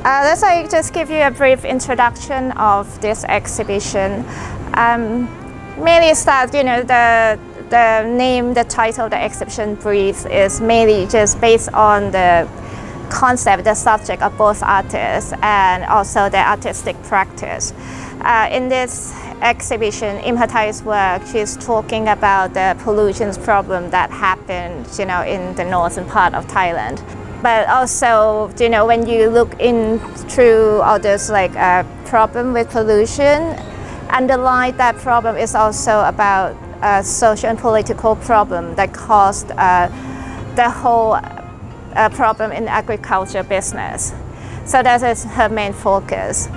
Let's just give you a brief introduction of this exhibition. Mainly start, the name, the title of the exhibition, Breathe, is mainly just based on the concept, the subject of both artists and also the artistic practice. In this exhibition, IMHATHAI's work, she's talking about the pollution problem that happened, in the northern part of Thailand. But also, when you look in through all this problem with pollution, underlying that problem is also about a social and political problem that caused the whole problem in agriculture business. So that is her main focus.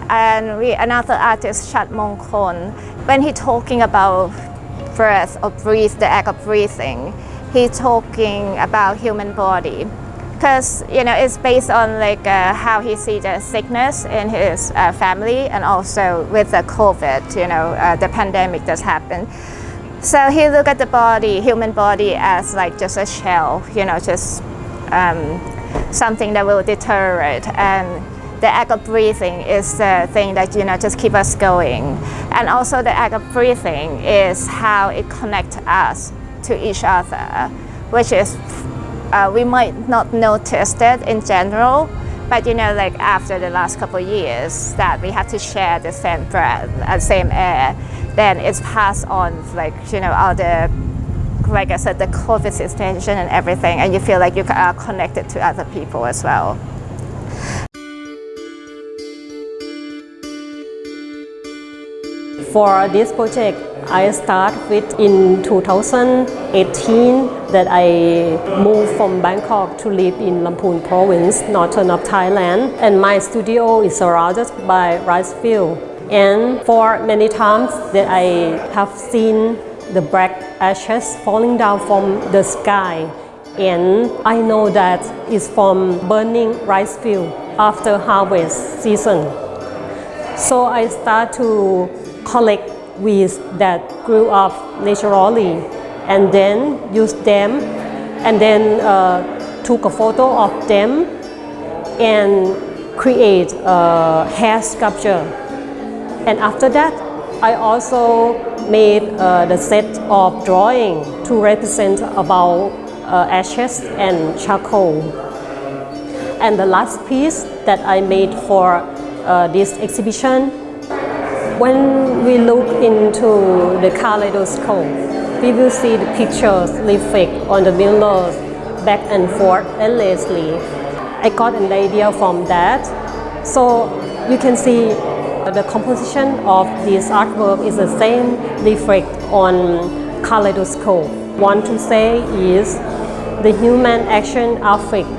And another artist, CHATMONGKOL, when he's talking about breath or breathe, the act of breathing, he's talking about human body. Because it's based on how he sees the sickness in his family, and also with the COVID, the pandemic that's happened. So he looked at the body, human body, as just a shell, just something that will deteriorate. And the act of breathing is the thing that just keep us going. And also the act of breathing is how it connects us to each other, which is we might not notice that in general, but after the last couple of years that we have to share the same breath and same air, then it's passed on all the, like I said, the COVID situation and everything, and you feel like you are connected to other people as well. For this project, I start with in 2018 that I moved from Bangkok to live in Lamphun province, northern of Thailand, and my studio is surrounded by rice field. And for many times that I have seen the black ashes falling down from the sky, and I know that it's from burning rice field after harvest season. So I start to collect weeds that grew up naturally, and then use them, and then took a photo of them and create a hair sculpture. And after that, I also made the set of drawing to represent about ashes and charcoal. And the last piece that I made for this exhibition, when we look into the kaleidoscope, we will see the pictures reflect on the mirrors back and forth endlessly. I got an idea from that. So you can see the composition of this artwork is the same reflect on kaleidoscope. Want to say is the human action affects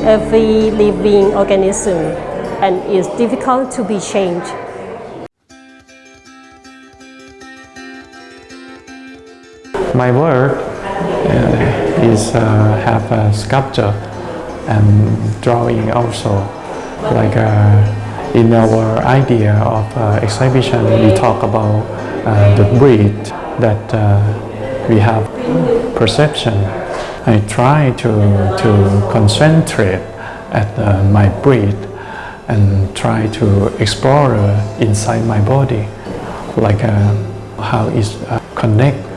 every living organism and is difficult to be changed. My work is have a sculpture and drawing also. In our idea of exhibition, we talk about the breath that we have perception. I try to concentrate at my breath and try to explore inside my body, how it connect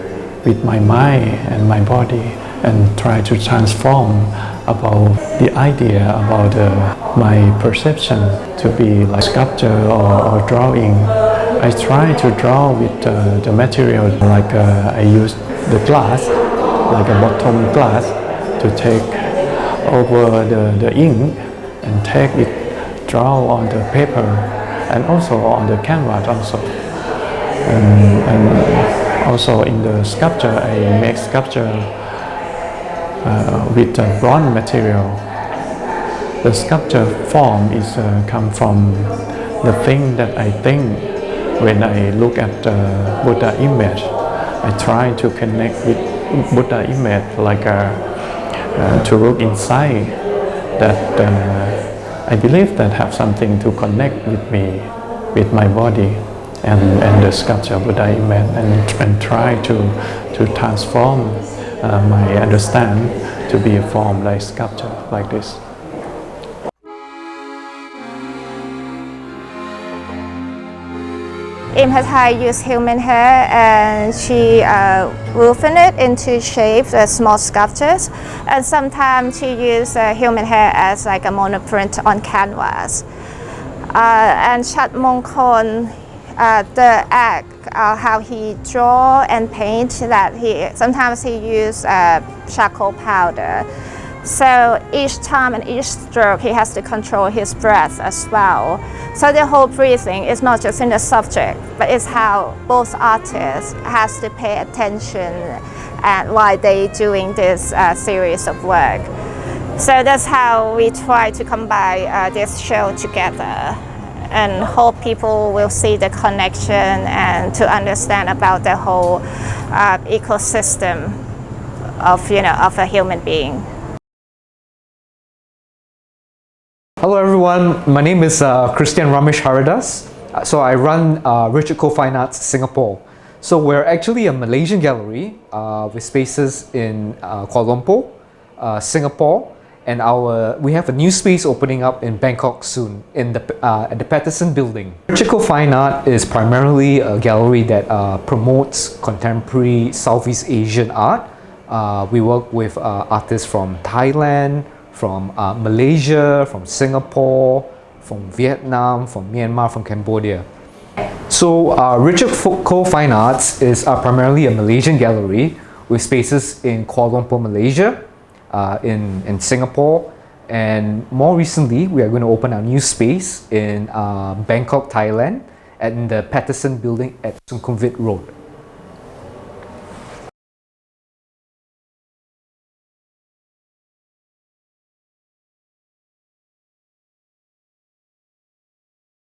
with my mind and my body, and try to transform about the idea about my perception to be like sculpture or drawing. I try to draw with the material, I use the glass, like a bottom glass, to take over the ink and take it, draw on the paper and also on the canvas also. And also in the sculpture, I make sculpture with bronze material. The sculpture form is come from the thing that I think when I look at the Buddha image. I try to connect with Buddha image, to look inside that I believe that have something to connect with me, with my body. And the sculpture Buddha image, and try to transform my understand to be a form like sculpture like this. IMHATHAI used human hair and she woven it into shape, small sculptures, and sometimes she used human hair as like a monoprint on canvas. And CHATMONGKOL, the act, how he draw and paint, that sometimes he use charcoal powder. So each time and each stroke, he has to control his breath as well. So the whole breathing is not just in the subject, but it's how both artists has to pay attention and while they doing this series of work. So that's how we try to combine this show together, and hope people will see the connection and to understand about the whole ecosystem of a human being. Hello everyone, my name is Christian Ramesh Haridas. So I run Richard Co Fine Arts Singapore. So we're actually a Malaysian gallery with spaces in Kuala Lumpur, Singapore, and we have a new space opening up in Bangkok soon at the Patterson building. Richard Co Fine Art is primarily a gallery that promotes contemporary Southeast Asian art. We work with artists from Thailand, from Malaysia, from Singapore, from Vietnam, from Myanmar, from Cambodia. So Richard Co Fine Arts is primarily a Malaysian gallery with spaces in Kuala Lumpur, Malaysia, in Singapore, and more recently we are going to open our new space in Bangkok, Thailand, in the Patterson building at Sukhumvit Road.